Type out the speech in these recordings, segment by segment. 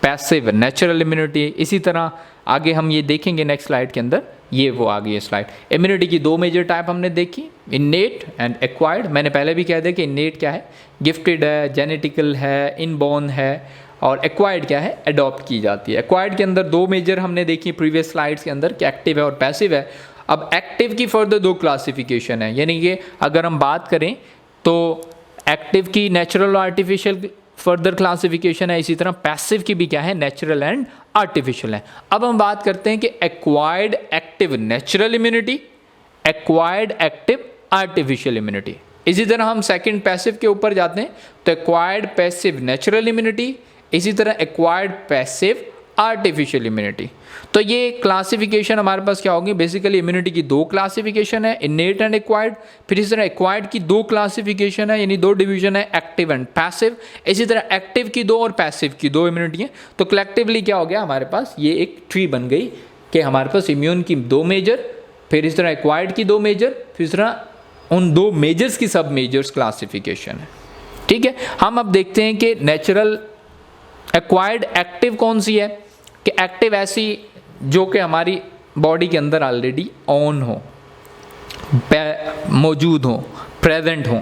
Passive natural immunity. इसी तरह आगे हम ये देखेंगे नेक्स्ट स्लाइड के अंदर, ये वो आ गई है स्लाइड। इम्यूनिटी की दो मेजर टाइप हमने देखी, इन्नेट एंड एक्वायर्ड। मैंने पहले भी कह दिया कि इन्नेट क्या है, गिफ्टेड है, जेनेटिकल है, इनबॉर्न है, और एक्वायर्ड क्या है, अडॉप्ट की जाती है। एक्वायर्ड के अंदर दो मेजर हमने देखी प्रीवियस स्लाइड्स के अंदर कि एक्टिव है और पैसिव है। अब एक्टिव की फर्दर दो क्लासिफिकेशन है, यानी कि अगर हम बात करें तो एक्टिव की नेचुरल और आर्टिफिशियल फर्दर क्लासिफिकेशन है, इसी तरह पैसिव की भी क्या है, नेचुरल एंड आर्टिफिशियल है। अब हम बात करते हैं कि acquired active natural immunity, acquired active artificial immunity. इसी तरह हम सेकंड पैसिव के ऊपर जाते हैं तो एक्वायर्ड पैसिव नेचुरल इम्यूनिटी, इसी तरह एक्वायर्ड पैसिव आर्टिफिशियल इम्यूनिटी। तो ये क्लासिफिकेशन हमारे पास क्या होगी, बेसिकली इम्यूनिटी की दो क्लासिफिकेशन है, इनेट एंड एक्वायर्ड। फिर इसी तरह एक्वायर्ड की दो क्लासिफिकेशन है, यानी दो डिवीजन है, एक्टिव एंड पैसिव। इसी तरह एक्टिव की दो और पैसिव की दो इम्यूनिटी है। तो कलेक्टिवली क्या हो गया हमारे पास, ये एक ट्री बन गई कि हमारे पास इम्यून की दो मेजर, फिर इस तरह एक्वायर्ड की दो मेजर, फिर इस तरह उन दो मेजर्स की सब मेजर्स क्लासिफिकेशन है। ठीक है, हम अब देखते हैं कि नेचुरल एक्वायर्ड एक्टिव कौन सी है, कि एक्टिव ऐसी जो कि हमारी बॉडी के अंदर ऑलरेडी ऑन हो, मौजूद हो, प्रेजेंट हो,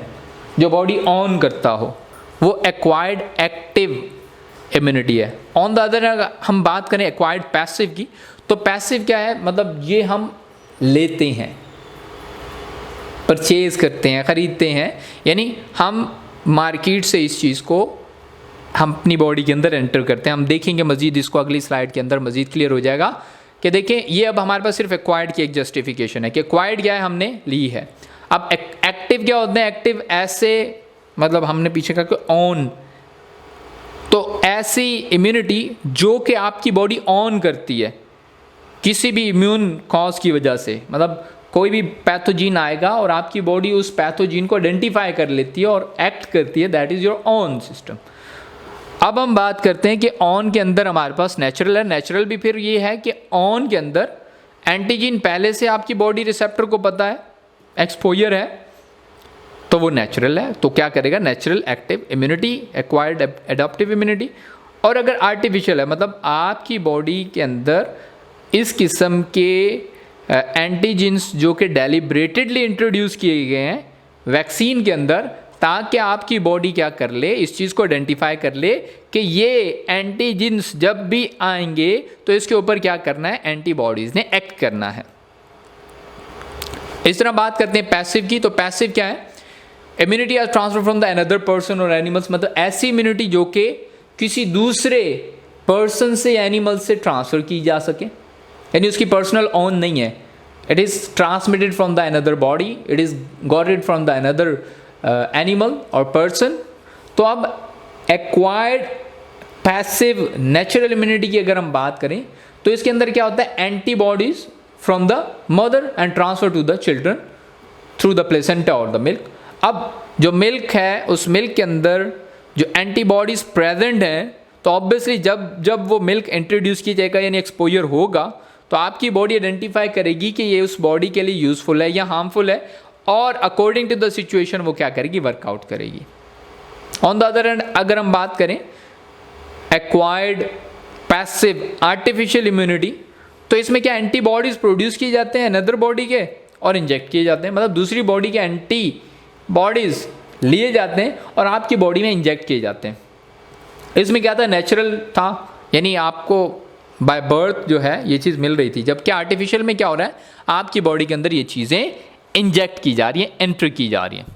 जो बॉडी ऑन करता हो, वो एक्वायर्ड एक्टिव इम्यूनिटी है। ऑन द अदर अगर हम बात करें एक्वायर्ड पैसिव की, तो पैसिव क्या है, मतलब ये हम लेते हैं, परचेज करते हैं, ख़रीदते हैं, यानी हम मार्केट से इस चीज़ को हम अपनी बॉडी के अंदर एंटर करते हैं। हम देखेंगे मजीद इसको अगली स्लाइड के अंदर मजीद क्लियर हो जाएगा कि देखें ये अब हमारे पास सिर्फ एक्वायर्ड की एक जस्टिफिकेशन है कि एक्वायर्ड क्या है, हमने ली है। अब एक्टिव क्या होते हैं, एक्टिव ऐसे मतलब हमने पीछे कहा कि ऑन, तो ऐसी इम्यूनिटी जो कि आपकी बॉडी ऑन करती है किसी भी इम्यून कॉज की वजह से, मतलब कोई भी पैथोजीन आएगा और आपकी बॉडी उस पैथोजीन को आइडेंटिफाई कर लेती है और एक्ट करती है, that is your on system. अब हम बात करते हैं कि ऑन के अंदर हमारे पास नेचुरल है। नेचुरल भी फिर ये है कि ऑन के अंदर एंटीजीन पहले से आपकी बॉडी रिसेप्टर को पता है, एक्सपोजर है, तो वो नेचुरल है। तो क्या करेगा, natural active immunity, acquired adaptive immunity. और अगर आर्टिफिशियल है, मतलब आपकी बॉडी के अंदर इस किस्म के एंटीजेंस जो कि डेलिब्रेटेडली इंट्रोड्यूस किए गए हैं वैक्सीन के अंदर, ताकि आपकी बॉडी क्या कर ले, इस चीज़ को आइडेंटिफाई कर ले कि ये एंटीजेंस जब भी आएंगे तो इसके ऊपर क्या करना है, एंटीबॉडीज़ ने एक्ट करना है। इस तरह बात करते हैं पैसिव की, तो पैसिव क्या है, immunity are transfer from the another person और एनिमल्स, मतलब ऐसी इम्यूनिटी जो कि किसी दूसरे पर्सन से, एनिमल से ट्रांसफ़र की जा सके, यानी उसकी पर्सनल ओन नहीं है। It is transmitted from the another body, it is got it from the another animal और पर्सन। तो अब एक्वायर्ड पैसिव नेचुरल इम्यूनिटी की अगर हम बात करें तो इसके अंदर क्या होता है, antibodies from the mother and transfer to the children through the placenta और द मिल्क। अब जो मिल्क है, उस मिल्क के अंदर जो एंटीबॉडीज प्रेजेंट हैं, तो ऑब्वियसली जब वो मिल्क इंट्रोड्यूस की जाएगा यानी एक्सपोजर होगा, तो आपकी बॉडी आइडेंटिफाई करेगी कि ये उस बॉडी के लिए यूजफुल है या हार्मफुल है, और अकॉर्डिंग टू द सिचुएशन वो क्या करेगी, वर्कआउट करेगी। ऑन द अदर हैंड अगर हम बात करें एक्वायर्ड पैसिव आर्टिफिशियल इम्यूनिटी, तो इसमें क्या एंटीबॉडीज प्रोड्यूस किए जाते हैं अनदर बॉडी के और इंजेक्ट किए जाते हैं, मतलब दूसरी बॉडी के एंटीबॉडीज लिए जाते हैं और आपकी बॉडी में इंजेक्ट किए जाते हैं। इसमें क्या था, नेचुरल था, यानी आपको बाय बर्थ जो है ये चीज़ मिल रही थी, जबकि आर्टिफिशियल में क्या हो रहा है, आपकी बॉडी के अंदर ये चीज़ें इंजेक्ट की जा रही हैं, एंटर की जा रही हैं।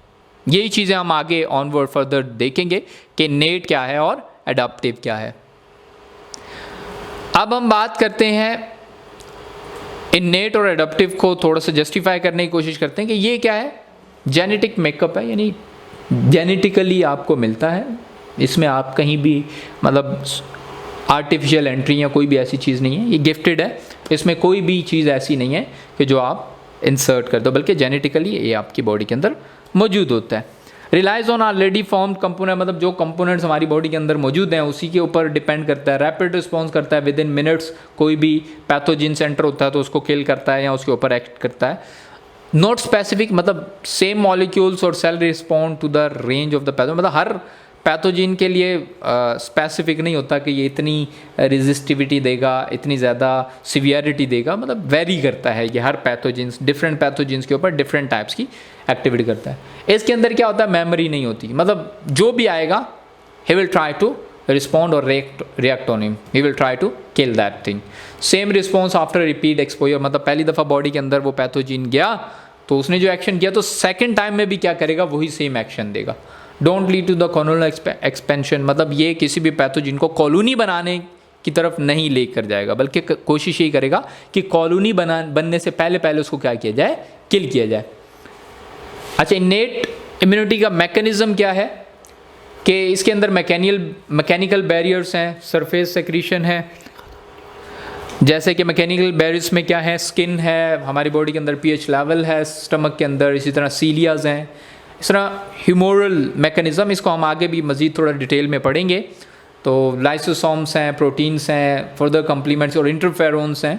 यही चीज़ें हम आगे ऑनवर्ड फर्दर देखेंगे कि नेट क्या है और एडाप्टिव क्या है। अब हम बात करते हैं इन्नेट और एडाप्टिव को थोड़ा सा जस्टिफाई करने की कोशिश करते हैं कि ये क्या है, जेनेटिक मेकअप है, यानी जेनेटिकली आपको मिलता है, इसमें आप कहीं भी मतलब आर्टिफिशियल एंट्री या कोई भी ऐसी चीज़ नहीं है, ये गिफ्टेड है, इसमें कोई भी चीज़ ऐसी नहीं है कि जो आप इंसर्ट कर दो, बल्कि जेनेटिकली ये आपकी बॉडी के अंदर मौजूद होता है। Relies on already formed component, मतलब जो कंपोनेंट्स हमारी बॉडी के अंदर मौजूद हैं उसी के ऊपर डिपेंड करता है। रैपिड रिस्पॉन्स करता है, विद इन मिनट्स कोई भी पैथोजिन सेंटर होता है तो उसको किल करता है या उसके ऊपर एक्ट करता है। नॉट स्पेसिफिक, मतलब सेम मॉलिक्यूल्स और cell respond to the range of the pathogen, मतलब हर पैथोजिन के लिए स्पेसिफिक नहीं होता कि ये इतनी रेजिस्टिविटी देगा, इतनी ज़्यादा सिवियरिटी देगा, मतलब वेरी करता है ये हर पैथोजिन्स, डिफरेंट पैथोजिन्स के ऊपर डिफरेंट टाइप्स की एक्टिविटी करता है। इसके अंदर क्या होता है, मेमोरी नहीं होती, मतलब जो भी आएगा he will try to respond और react on him, he will try to kill that thing. Same response after repeat exposure, मतलब पहली दफ़ा बॉडी के अंदर वो पैथोजिन गया तो उसने जो एक्शन किया तो सेकेंड टाइम में भी क्या करेगा, वही सेम एक्शन देगा। Don't lead to the clonal expansion, मतलब ये किसी भी पैथोजिन को कॉलोनी बनाने की तरफ नहीं लेकर जाएगा, बल्कि कोशिश यही करेगा कि कॉलोनी बनने से पहले उसको क्या किया जाए, किल किया जाए। अच्छा, इनेट इम्यूनिटी का मैकेनिज्म क्या है कि इसके अंदर मैकेनिकल बैरियर्स हैं, सरफेस सेक्रीशन है। जैसे कि मैकेनिकल बैरियर्स में क्या है, स्किन है, हमारी बॉडी के अंदर पीएच लेवल है स्टमक के अंदर, इसी तरह सीलियाज हैं, इस तरह ह्यूमोरल मैकेनिज़्म, इसको हम आगे भी मज़ीद थोड़ा डिटेल में पढ़ेंगे। तो लाइसोसोम्स हैं, प्रोटीन्स हैं, फर्दर कम्प्लीमेंट्स और इंटरफेरोन्स हैं।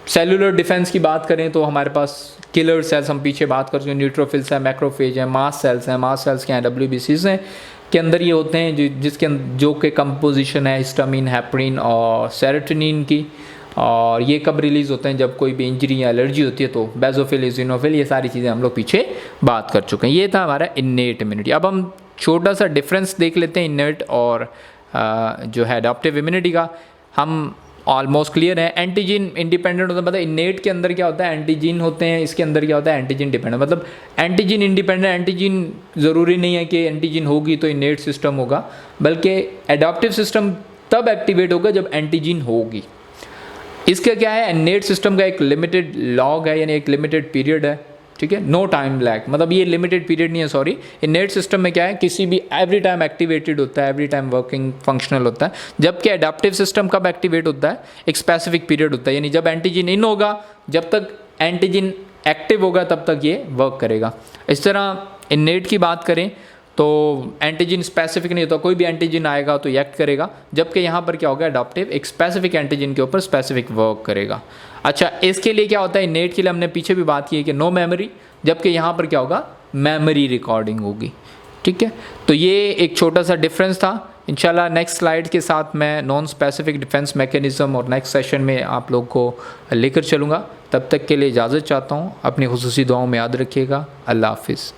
सेलुलर डिफेंस की बात करें तो हमारे पास किलर सेल्स, हम पीछे बात कर चुके हैं, न्यूट्रोफिल्स हैं, मैक्रोफेज हैं, मास सेल्स हैं, मास सेल्स के हैं WBCs हैं, के अंदर ये होते हैं जिसके जो के कंपोजिशन है हिस्टामिन, हेपरिन और सेरोटोनिन की, और ये कब रिलीज़ होते हैं, जब कोई भी इंजरी या एलर्जी होती है, तो बेजोफिल, इजिनोफिल, ये सारी चीज़ें हम लोग पीछे बात कर चुके हैं। ये था हमारा इन्नेट इम्यूनिटी। अब हम छोटा सा डिफरेंस देख लेते हैं इन्नेट और जो है अडॉप्टिव इम्यूनिटी का। हम ऑलमोस्ट क्लियर है, एंटीजन इंडिपेंडेंट होता है, मतलब इन्नेट के अंदर क्या होता है, एंटीजन होते हैं, इसके अंदर क्या होता है, एंटीजन डिपेंडेंट, मतलब एंटीजन इंडिपेंडेंट। एंटीजन ज़रूरी नहीं है कि एंटीजन होगी तो इन्नेट सिस्टम होगा, बल्कि एडॉप्टिव सिस्टम तब एक्टिवेट होगा जब एंटीजन होगी। इसका क्या है, इन्नेट सिस्टम का एक लिमिटेड लॉग है, यानी एक लिमिटेड पीरियड है, ठीक है, नो टाइम लैग, मतलब ये लिमिटेड पीरियड नहीं है, सॉरी। इन्नेट सिस्टम में क्या है, किसी भी एवरी टाइम एक्टिवेटेड होता है, एवरी टाइम वर्किंग फंक्शनल होता है, जबकि एडाप्टिव सिस्टम कब एक्टिवेट होता है, एक स्पेसिफिक पीरियड होता है, यानी जब एंटीजन इन होगा, जब तक एंटीजन एक्टिव होगा तब तक ये वर्क करेगा। इस तरह इन्नेट की बात करें तो एंटीजन स्पेसिफिक नहीं होता, कोई भी एंटीजन आएगा तो एक्ट करेगा, जबकि यहाँ पर क्या होगा, अडॉप्टिव एक स्पेसिफिक एंटीजन के ऊपर स्पेसिफिक वर्क करेगा। अच्छा, इसके लिए क्या होता है, इन्नेट के लिए हमने पीछे भी बात की है कि नो मेमोरी, जबकि यहाँ पर क्या होगा, मेमोरी रिकॉर्डिंग होगी, ठीक है। तो ये एक छोटा सा डिफरेंस था। इंशाल्लाह नेक्स्ट स्लाइड के साथ मैं नॉन स्पेसिफिक डिफेंस मैकेनिज़्म और नेक्स्ट सेशन में आप लोग को लेकर चलूँगा। तब तक के लिए इजाज़त चाहता हूँ, अपनी खुसूसी दुआओं में याद रखिएगा। अल्लाह हाफिज़।